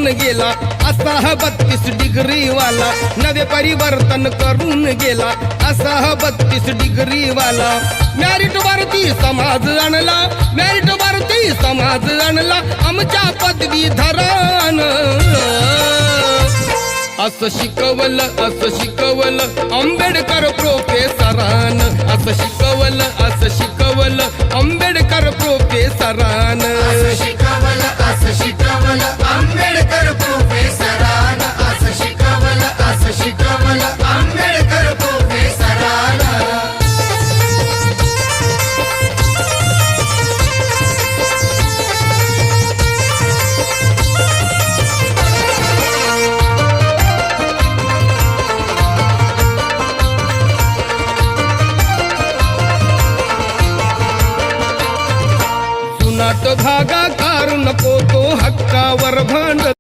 होऊन गेला असा हा 32 डिग्री वाला, नवे परिवर्तन करून गेला असा हा 32 डिग्री वाला. मॅरिट वरती समाज आणला, मॅरिट वरती समाज आणला आमच्या पदवीधरान. असं शिकवलं आंबेडकर प्रोफेसरान, असं शिकवलं आंबेडकर प्रोफेसरान. असं शिकवलं आंबेडकर प्रोफेसरान, असं शिकवलं आंबेडकर प्रोफेसरान. जुनाट भागा कारू नको तो हक्कावर भांडत